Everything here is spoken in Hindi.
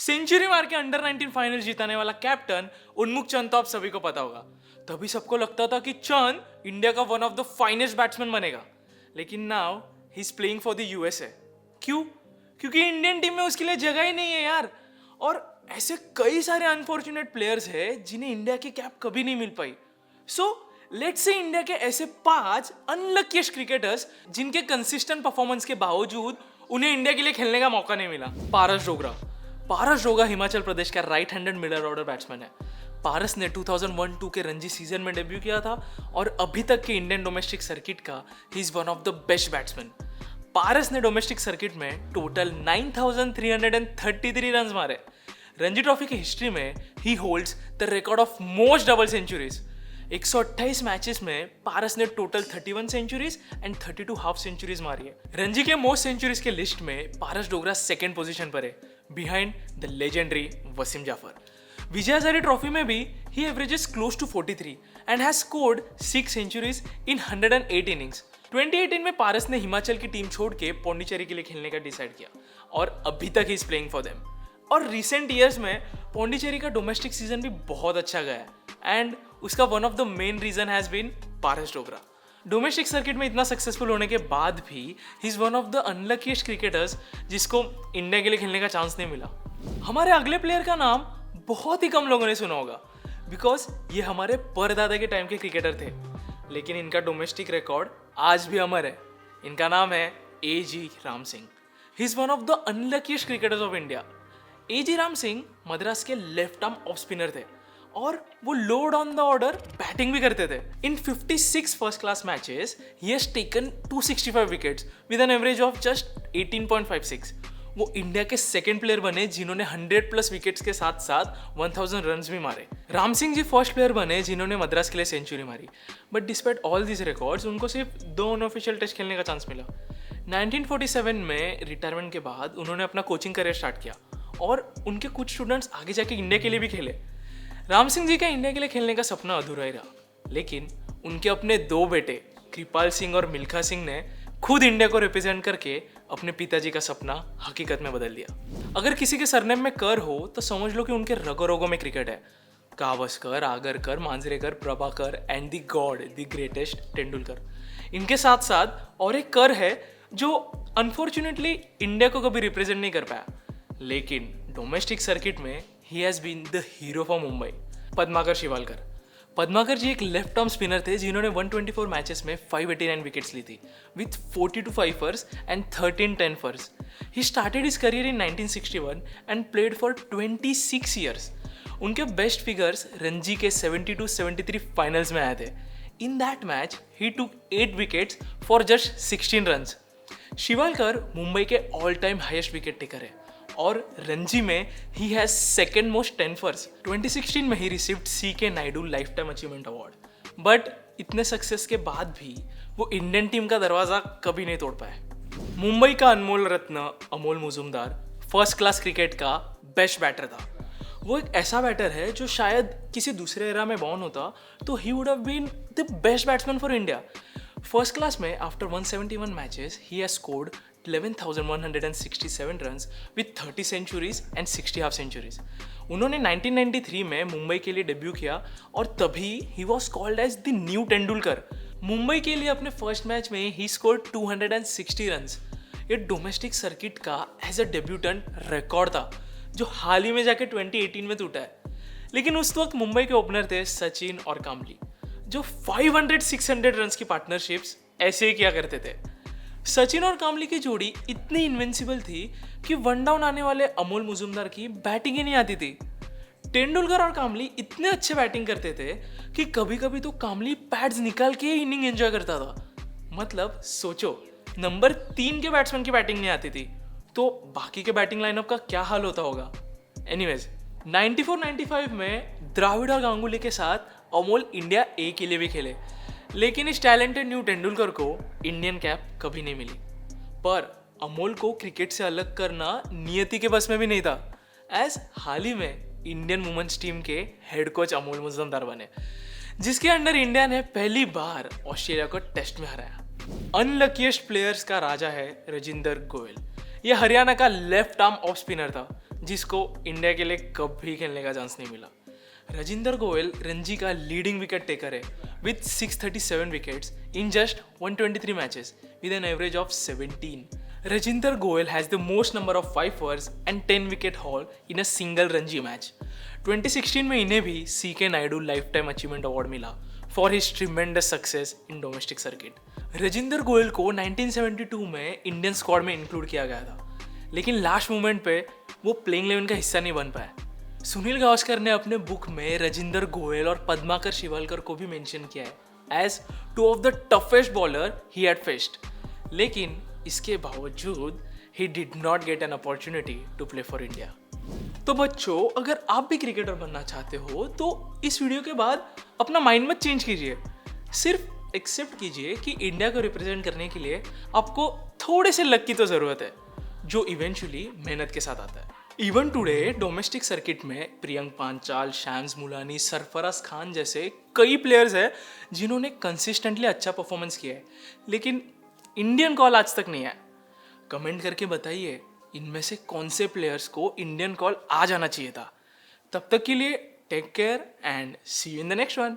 सेंचुरी मार के अंडर 19 फाइनल जीताने वाला कैप्टन उन्मुख चंद तो आप सभी को पता होगा। तभी सबको लगता था कि चंद इंडिया का one of the finest batsman बनेगा, लेकिन now he is playing for the USA. क्यों? क्योंकि इंडियन टीम में उसके लिए जगह ही नहीं है यार। और ऐसे कई सारे अनफॉर्चुनेट प्लेयर्स हैं जिन्हें इंडिया की कैप कभी नहीं मिल पाई। सो लेट्स से इंडिया के ऐसे 5 अनलकीस्ट क्रिकेटर्स जिनके कंसिस्टेंट परफॉर्मेंस के बावजूद उन्हें इंडिया के लिए खेलने का मौका नहीं मिला। पारस डोगरा हिमाचल प्रदेश का right handed middle order batsman है। पारस ने 2001-2 के रणजी सीजन में डेब्यू किया था और अभी तक के इंडियन डोमेस्टिक सर्किट का he is one of the best batsman. Paras ने डोमेस्टिक सर्किट में टोटल 9,333 रन मारे। रणजी ट्रॉफी की हिस्ट्री में he holds the record of most double centuries. 128 matches में पारस ने total 31 centuries and 32 half centuries मारी है। रणजी के मोस्ट सेंचुरीज के लिस्ट में पारस डोगरा सेकंड पोजीशन पर है, behind the legendary Wasim Jaffer. Vijay Hazare trophy में भी he averages close to 43 and has scored 6 centuries in 108 innings. 2018 में पारस ने हिमाचल की टीम छोड़ के पौंडीचेरी के लिए खेलने का डिसाइड किया और अभी तक he is playing for them. और रिसेंट ईयर्स में पौंडीचेरी का डोमेस्टिक सीजन भी बहुत अच्छा गया है एंड उसका one of the main reason has been Paras Dogra. Domestic circuit में इतना सक्सेसफुल होने के बाद भी he is one of the unluckiest cricketers जिसको इंडिया के लिए खेलने का चांस नहीं मिला। हमारे अगले प्लेयर का नाम बहुत ही कम लोगों ने सुना होगा बिकॉज ये हमारे परदादा के टाइम के क्रिकेटर थे, लेकिन इनका डोमेस्टिक रिकॉर्ड आज भी अमर है। इनका नाम है A.G. Ram Singh. He is one of the unluckiest cricketers of India. A.G. Ram Singh Madras के लेफ्ट आर्म ऑफ स्पिनर थे और वो load on the order batting भी करते थे। इन 56 first class matches he has taken 265 wickets with an average of just 18.56। वो इंडिया के सेकंड प्लेयर बने जिन्होंने 100 प्लस विकेट्स के साथ साथ 1000 रन्स भी मारे। राम सिंह जी फर्स्ट प्लेयर बने जिन्होंने मद्रास के लिए सेंचुरी मारी, but despite all this records उनको सिर्फ 2 अनऑफिशियल टेस्ट खेलने का चांस मिला। 1947 में रिटायरमेंट के बाद उन्होंने अपना कोचिंग करियर स्टार्ट किया और उनके कुछ स्टूडेंट्स आगे जाके इंडिया के लिए भी खेले। राम सिंह जी का इंडिया के लिए खेलने का सपना अधूरा ही रहा, लेकिन उनके अपने 2 बेटे कृपाल सिंह और मिल्खा सिंह ने खुद इंडिया को रिप्रेजेंट करके अपने पिताजी का सपना हकीकत में बदल दिया। अगर किसी के सरनेम में कर हो तो समझ लो कि उनके रगों रगों में क्रिकेट है। Gavaskar, Agarkar, Manjrekar, Prabhakar and the God the greatest Tendulkar. इनके साथ साथ और एक कर है जो अनफॉर्चुनेटली इंडिया को कभी रिप्रेजेंट नहीं कर पाया, लेकिन डोमेस्टिक सर्किट में he has been the hero for Mumbai, Padmakar Shivalkar. Padmakar ji एक लेफ्ट आर्म स्पिनर थे जिन्होंने 124 मैचेस में 589 विकेट्स ली थी with 42 fifers and 13 tenfers. He started his career in 1961 and played for 26 years. उनके बेस्ट फिगर्स रणजी के 72-73 फाइनल्स में आए थे। In that match he took 8 wickets for just 16 runs. Shivalkar Mumbai के all time highest wicket taker है और रणजी में he has second most tenfers. 2016 में he received C.K. Naidu life time achievement award, but इतने सक्सेस के बाद भी वो इंडियन टीम का दरवाजा कभी नहीं तोड़ पाए। मुंबई का अनमोल रत्न Amol Mujumdar first class cricket का बेस्ट बैटर था। वो एक ऐसा बैटर है जो शायद किसी दूसरे एरा में बॉर्न होता तो he would have been the best batsman for India. First class में after 171 matches he has scored 11,167 runs with 30 centuries and 60 half centuries. उन्होंने 1993 में मुंबई के लिए डेब्यू किया और तभी ही was called as the new Tendulkar. Mumbai के लिए अपने फर्स्ट मैच में ही स्कोर्ड 260 रन्स। ये डोमेस्टिक सर्किट का एज अ डेब्यूटेंट रिकॉर्ड था जो हाल ही में जाके 2018 में टूटा है। लेकिन उस वक्त मुंबई के ओपनर थे सचिन और कामली जो 500-600 रन्स की पार्टनरशिप्स ऐसे ही किया करते थे। सचिन और कामली की जोड़ी इतनी इनविंसिबल थी कि वन डाउन आने वाले अमोल मुजुमदार की बैटिंग ही नहीं आती थी। तेंदुलकर और कामली इतने अच्छे बैटिंग करते थे कि कभी कभी तो कामली पैड्स निकाल के इनिंग एंजॉय करता था। मतलब सोचो, नंबर 3 के बैट्समैन की बैटिंग नहीं आती थी तो बाकी के बैटिंग लाइनअप का क्या हाल होता होगा। एनीवेज 94-95 में द्राविड और गांगुली के साथ अमोल इंडिया ए के लिए भी खेले, लेकिन इस टैलेंटेड न्यू तेंदुलकर को इंडियन कैप कभी नहीं मिली। पर अमोल को क्रिकेट से अलग करना नियति के बस में भी नहीं था, एज हाल ही में इंडियन वुमेन्स टीम के हेड कोच अमोल मुजुमदार बने, जिसके अंडर इंडिया ने पहली बार ऑस्ट्रेलिया को टेस्ट में हराया। अनलकीस्ट प्लेयर्स का राजा है रजिंदर गोयल। यह हरियाणा का लेफ्ट आर्म ऑफ स्पिनर था जिसको इंडिया के लिए कभी खेलने का चांस नहीं मिला। रजिंदर गोयल रणजी का लीडिंग विकेट टेकर है with 637 wickets in just 123 matches with an average of 17. Rajinder Goel has the most number of 5 overs and 10 wicket haul in a single Ranji match. 2016 में इन्हें भी CK Naidu life time achievement award मिला for his tremendous success in domestic circuit. Rajinder Goyal को 1972 में इंडियन स्क्वाड में इंक्लूड किया गया था, लेकिन लास्ट मोमेंट पे वो प्लेइंग 11 का हिस्सा नहीं बन पाया। सुनील गावस्कर ने अपने बुक में रजिंदर गोयल और पद्माकर शिवलकर को भी मेंशन किया है as 2 of the toughest bowler he had faced, लेकिन इसके बावजूद he did not get an opportunity to play for India। तो बच्चों, अगर आप भी क्रिकेटर बनना चाहते हो तो इस वीडियो के बाद अपना माइंड मत चेंज कीजिए, सिर्फ एक्सेप्ट कीजिए कि इंडिया को रिप्रेजेंट करने के लिए आपको थोड़े से लक की तो ज़रूरत है, जो इवेंचुअली मेहनत के साथ आता है। इवन टुडे डोमेस्टिक सर्किट में प्रियंक पांचाल, शैम्स मुलानी, सरफराज खान जैसे कई प्लेयर्स हैं जिन्होंने कंसिस्टेंटली अच्छा परफॉर्मेंस किया है, लेकिन इंडियन कॉल आज तक नहीं आया। कमेंट करके बताइए इनमें से कौन से प्लेयर्स को इंडियन कॉल आ जाना चाहिए था। तब तक के लिए take care and see you in the next one.